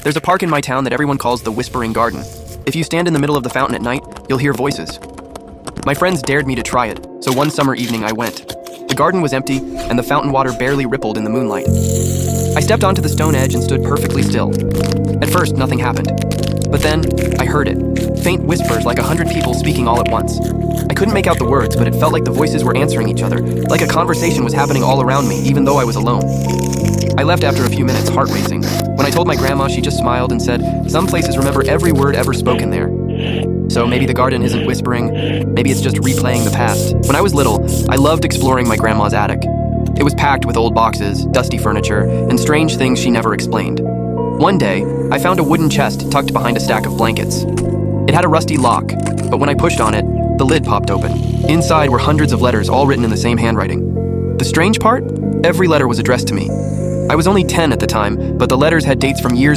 There's a park in my town that everyone calls the Whispering Garden. If you stand in the middle of the fountain at night, you'll hear voices. My friends dared me to try it, so one summer evening I went. The garden was empty, and the fountain water barely rippled in the moonlight. I stepped onto the stone edge and stood perfectly still. At first, nothing happened. But then, I heard it. Faint whispers like 100 people speaking all at once. I couldn't make out the words, but it felt like the voices were answering each other, like a conversation was happening all around me, even though I was alone. I left after a few minutes, heart racing. When I told my grandma, she just smiled and said, "Some places remember every word ever spoken there." So maybe the garden isn't whispering, maybe it's just replaying the past. When I was little, I loved exploring my grandma's attic. It was packed with old boxes, dusty furniture, and strange things she never explained. One day, I found a wooden chest tucked behind a stack of blankets. It had a rusty lock, but when I pushed on it, the lid popped open. Inside were hundreds of letters, all written in the same handwriting. The strange part? Every letter was addressed to me. I was only 10 at the time, but the letters had dates from years